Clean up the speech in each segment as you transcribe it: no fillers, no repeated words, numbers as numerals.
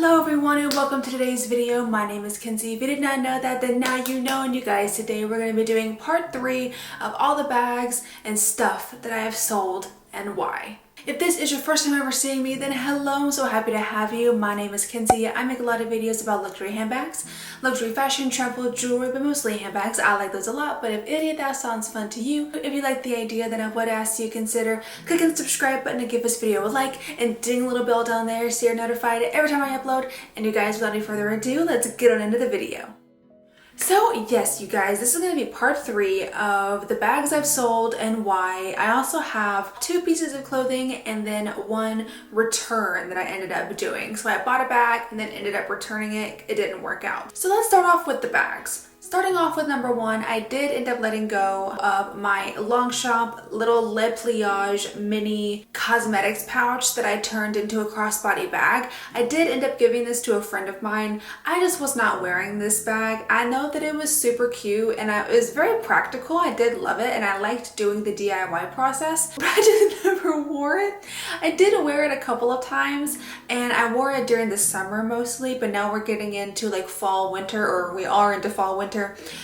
Hello everyone and welcome to today's video. My name is Kenzie. If you did not know that, then now you know. And you guys, today we're going to be doing part 3 of all the bags and stuff that I have sold and why. If this is your first time ever seeing me, then hello, I'm so happy to have you. My name is Kenzie. I make a lot of videos about luxury handbags, luxury fashion, travel, jewelry, but mostly handbags. I like those a lot, but if any of that sounds fun to you, if you like the idea, then I would ask you to consider clicking the subscribe button to give this video a like and ding the little bell down there so you're notified every time I upload. And you guys, without any further ado, let's get on into the video. So yes, you guys, this is going to be part 3 of the bags I've sold and why. I also have 2 pieces of clothing and then 1 return that I ended up doing. So I bought a bag and then ended up returning it. It didn't work out. So let's start off with the bags. Starting off with number 1, I did end up letting go of my Longchamp little Le Pliage mini cosmetics pouch that I turned into a crossbody bag. I did end up giving this to a friend of mine. I just was not wearing this bag. I know that it was super cute and it was very practical. I did love it and I liked doing the DIY process, but I just never wore it. I did wear it a couple of times and I wore it during the summer mostly, but now we're getting into like fall, winter, or we are into fall, winter.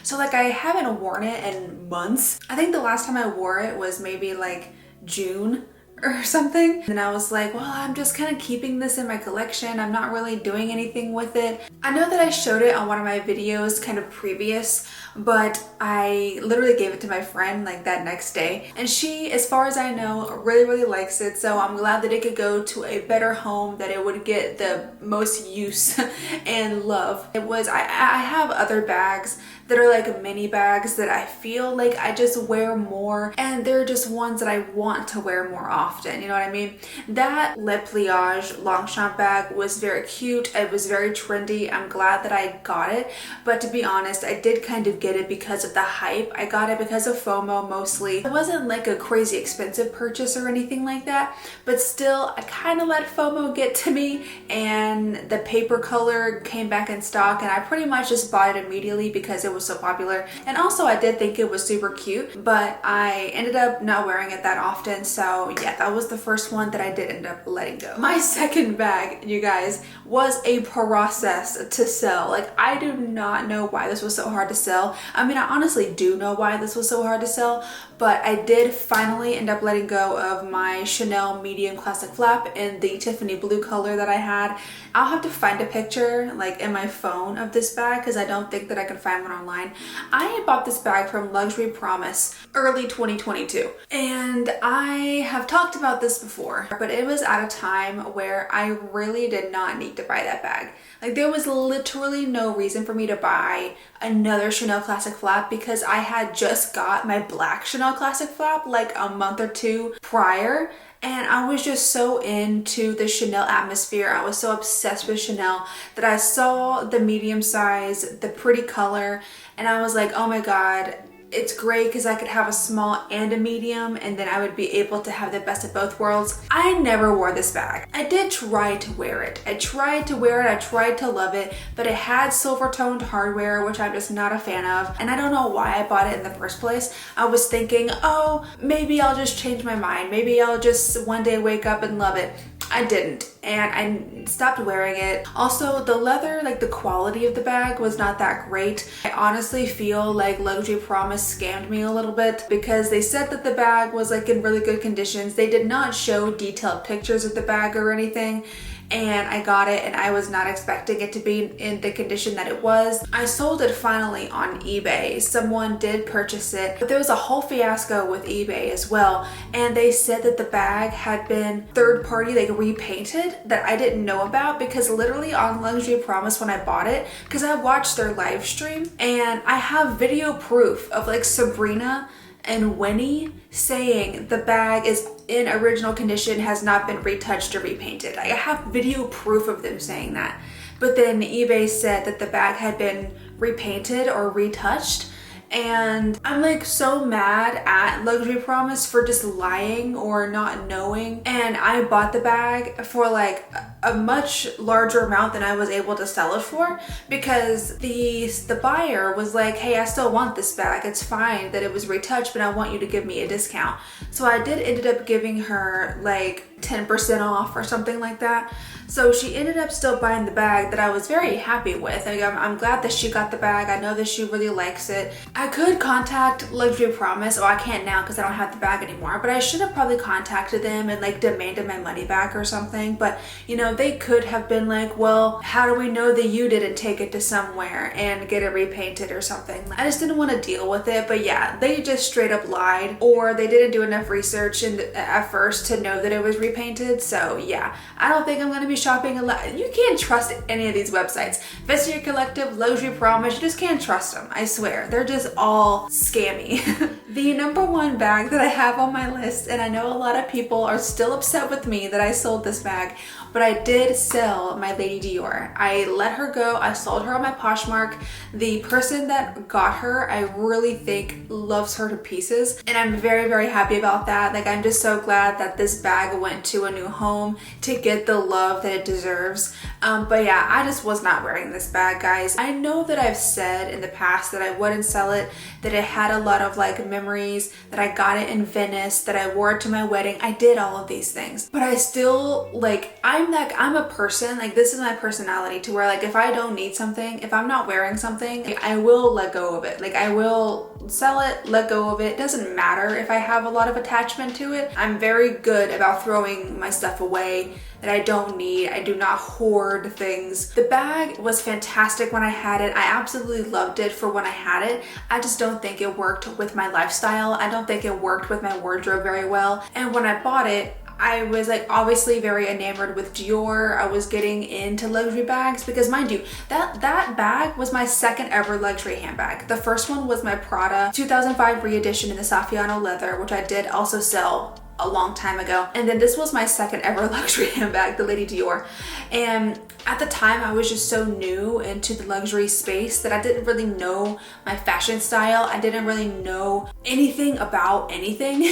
So like I haven't worn it in months. I think the last time I wore it was maybe like June or something. And I was like, well, I'm just kind of keeping this in my collection. I'm not really doing anything with it. I know that I showed it on one of my videos kind of previous, but I literally gave it to my friend like that next day. And she, as far as I know, really likes it. So I'm glad that it could go to a better home, that it would get the most use and love. I have other bags that are like mini bags that I feel like I just wear more, and they're just ones that I want to wear more often, you know what I mean? That Le Pliage Longchamp bag was very cute. It was very trendy. I'm glad that I got it, but to be honest, I did kind of get it because of the hype. I got it because of FOMO mostly. It wasn't like a crazy expensive purchase or anything like that, but still I kind of let FOMO get to me, and the paper color came back in stock and I pretty much just bought it immediately because it was so popular. And also I did think it was super cute, but I ended up not wearing it that often. So yeah, that was the first one that I did end up letting go. My second bag, you guys, was a process to sell. Like, I do not know why this was so hard to sell. I mean, I honestly do know why this was so hard to sell, but I did finally end up letting go of my Chanel medium classic flap in the Tiffany blue color that I had. I'll have to find a picture like in my phone of this bag because I don't think that I can find one online. I bought this bag from Luxury Promise early 2022, and I have talked about this before, but it was at a time where I really did not need to buy that bag. Like, there was literally no reason for me to buy another Chanel classic flap because I had just got my black Chanel classic flap like a month or 2 prior. And I was just so into the Chanel atmosphere. I was so obsessed with Chanel that I saw the medium size, the pretty color, and I was like, oh my God, it's great because I could have a small and a medium, and then I would be able to have the best of both worlds. I never wore this bag. I did try to wear it. I tried to wear it. I tried to love it, but it had silver toned hardware, which I'm just not a fan of. And I don't know why I bought it in the first place. I was thinking, oh, maybe I'll just change my mind. Maybe I'll just one day wake up and love it. I didn't, and I stopped wearing it. Also, the leather, like the quality of the bag was not that great. I honestly feel like Luxury Promise scammed me a little bit because they said that the bag was like in really good conditions. They did not show detailed pictures of the bag or anything. And I got it and I was not expecting it to be in the condition that it was. I sold it finally on eBay. Someone did purchase it, but there was a whole fiasco with eBay as well. And they said that the bag had been third party, like repainted, that I didn't know about, because literally on Luxury Promise when I bought it, because I watched their live stream and I have video proof of like Sabrina and Winnie saying the bag is in original condition, has not been retouched or repainted. I have video proof of them saying that. But then eBay said that the bag had been repainted or retouched. And I'm like so mad at Luxury Promise for just lying or not knowing. And I bought the bag for like a much larger amount than I was able to sell it for, because the buyer was like, hey, I still want this bag. It's fine that it was retouched, but I want you to give me a discount. So I did ended up giving her like 10% off or something like that. So she ended up still buying the bag that I was very happy with. Like, I'm glad that she got the bag. I know that she really likes it. I could contact Luxury Promise. Oh, I can't now because I don't have the bag anymore, but I should have probably contacted them and like demanded my money back or something. But you know, they could have been like, well, how do we know that you didn't take it to somewhere and get it repainted or something? I just didn't want to deal with it. But yeah, they just straight up lied, or they didn't do enough research at first to know that it was repainted. So yeah, I don't think I'm going to be shopping a lot. You can't trust any of these websites. Vestiaire Collective, Luxury Promise, you just can't trust them. I swear, they're just all scammy. The number one bag that I have on my list, and I know a lot of people are still upset with me that I sold this bag, but I did sell my Lady Dior. I let her go. I sold her on my Poshmark. The person that got her, I really think loves her to pieces, and I'm very, very happy about that. Like, I'm just so glad that this bag went to a new home to get the love that it deserves. But yeah, I just was not wearing this bag, guys. I know that I've said in the past that I wouldn't sell it, that it had a lot of like memories, that I got it in Venice, that I wore it to my wedding. I did all of these things, but I still like, I'm a person, like, this is my personality, to where like if I don't need something, if I'm not wearing something, like, I will let go of it. Like, I will sell it, let go of it. It doesn't matter if I have a lot of attachment to it. I'm very good about throwing my stuff away that I don't need. I do not hoard things. The bag was fantastic when I had it. I absolutely loved it for when I had it. I just don't think it worked with my lifestyle. I don't think it worked with my wardrobe very well. And when I bought it, I was like obviously very enamored with Dior. I was getting into luxury bags because, mind you, that bag was my second ever luxury handbag. The first one was my Prada 2005 re-edition in the Saffiano leather, which I did also sell a long time ago. And then this was my second ever luxury handbag, the Lady Dior. And at the time, I was just so new into the luxury space that I didn't really know my fashion style. I didn't really know anything about anything.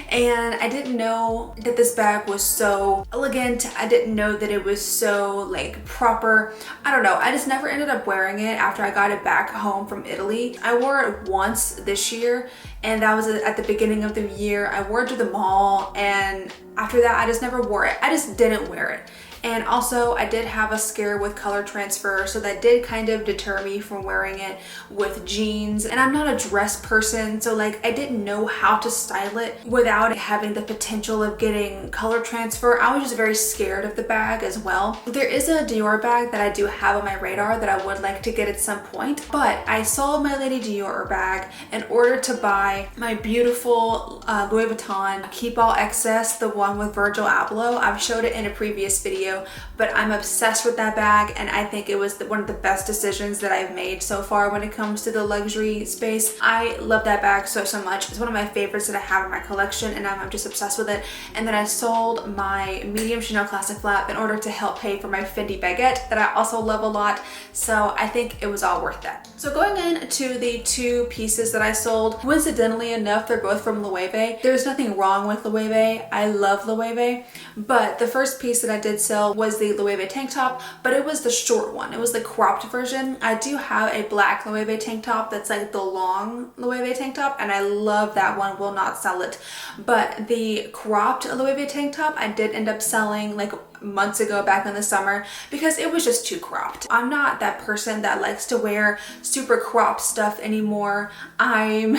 And I didn't know that this bag was so elegant. I didn't know that it was so like proper. I don't know. I just never ended up wearing it after I got it back home from Italy. I wore it once this year, and that was at the beginning of the year. I wore it to the mall, and after that, I just never wore it. I just didn't wear it. And also, I did have a scare with color transfer, so that did kind of deter me from wearing it with jeans. And I'm not a dress person, so like I didn't know how to style it without having the potential of getting color transfer. I was just very scared of the bag as well. There is a Dior bag that I do have on my radar that I would like to get at some point, but I sold my Lady Dior bag in order to buy my beautiful Louis Vuitton Keep All Excess, the one with Virgil Abloh. I've showed it in a previous video, but I'm obsessed with that bag, and I think it was one of the best decisions that I've made so far when it comes to the luxury space. I love that bag so much. It's one of my favorites that I have in my collection, and I'm just obsessed with it. And then I sold my medium Chanel Classic Flap in order to help pay for my Fendi baguette that I also love a lot. So I think it was all worth that. So going into the two pieces that I sold, coincidentally enough, they're both from Loewe. There's nothing wrong with Loewe. I love Loewe, but the first piece that I did sell was the Loewe tank top, but it was the short one. It was the cropped version. I do have a black Loewe tank top that's like the long Loewe tank top, and I love that one. Will not sell it. But the cropped Loewe tank top I did end up selling like months ago back in the summer because it was just too cropped. I'm not that person that likes to wear super cropped stuff anymore. I'm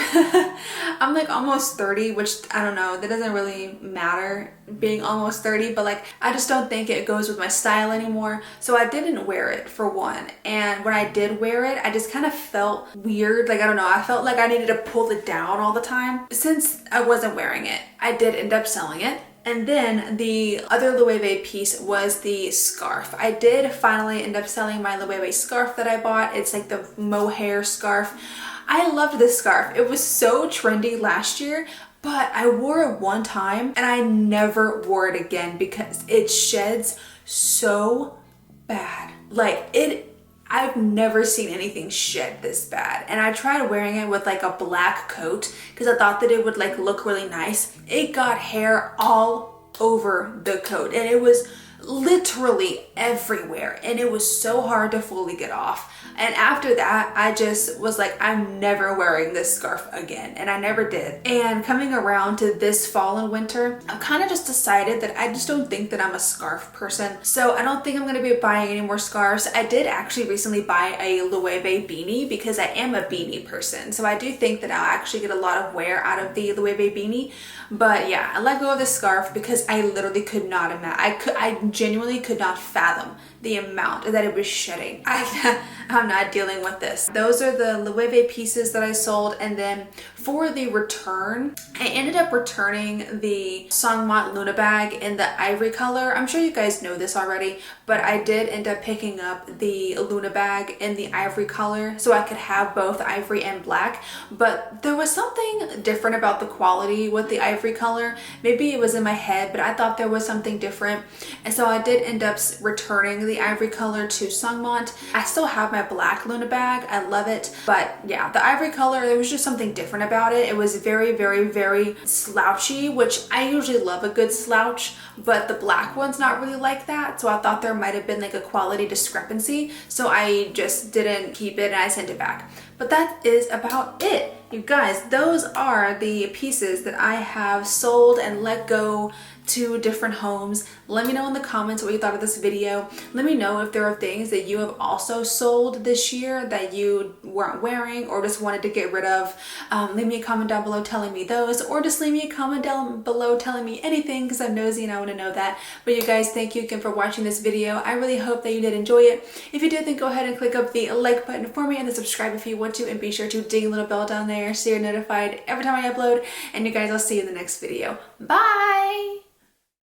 like almost 30, which I don't know, that doesn't really matter being almost 30, but like I just don't think it goes with my style anymore. So I didn't wear it for one, and when I did wear it, I just kind of felt weird. Like I don't know, I felt like I needed to pull it down all the time. Since I wasn't wearing it, I did end up selling it. And then the other Loewe piece was the scarf. I did finally end up selling my Loewe scarf that I bought. It's like the mohair scarf. I loved this scarf. It was so trendy last year, but I wore it one time and I never wore it again because it sheds so bad. Like I've never seen anything shed this bad. And I tried wearing it with like a black coat because I thought that it would like look really nice. It got hair all over the coat, and it was literally everywhere, and it was so hard to fully get off. And after that, I just was like, I'm never wearing this scarf again, and I never did. And coming around to this fall and winter, I've kind of just decided that I just don't think that I'm a scarf person, so I don't think I'm going to be buying any more scarves. I did actually recently buy a loewe beanie because I am a beanie person, so I do think that I'll actually get a lot of wear out of the loewe beanie. But yeah, I let go of the scarf because I literally could not imagine. I genuinely could not fathom the amount that it was shedding. I'm not dealing with this. Those are the loewe pieces that I sold. And then for the return, I ended up returning the Songmont Luna bag in the ivory color. I'm sure you guys know this already, but I did end up picking up the Luna bag in the ivory color so I could have both ivory and black. But there was something different about the quality with the ivory color. Maybe it was in my head, but I thought there was something different. And so I did end up returning the ivory color to Songmont. I still have my black Luna bag. I love it. But yeah, the ivory color, there was just something different about it. It was very, very, very slouchy, which I usually love a good slouch, but the black one's not really like that. So I thought there might have been like a quality discrepancy. So I just didn't keep it and I sent it back. But that is about it. You guys, those are the pieces that I have sold and let go to different homes. Let me know in the comments what you thought of this video. Let me know if there are things that you have also sold this year that you weren't wearing or just wanted to get rid of. Leave me a comment down below telling me those, or just leave me a comment down below telling me anything because I'm nosy and I want to know that. But you guys, thank you again for watching this video. I really hope that you did enjoy it. If you did, then go ahead and click up the like button for me and then subscribe if you want to, and be sure to ding a little bell down there so you're notified every time I upload. And you guys, I'll see you in the next video. Bye!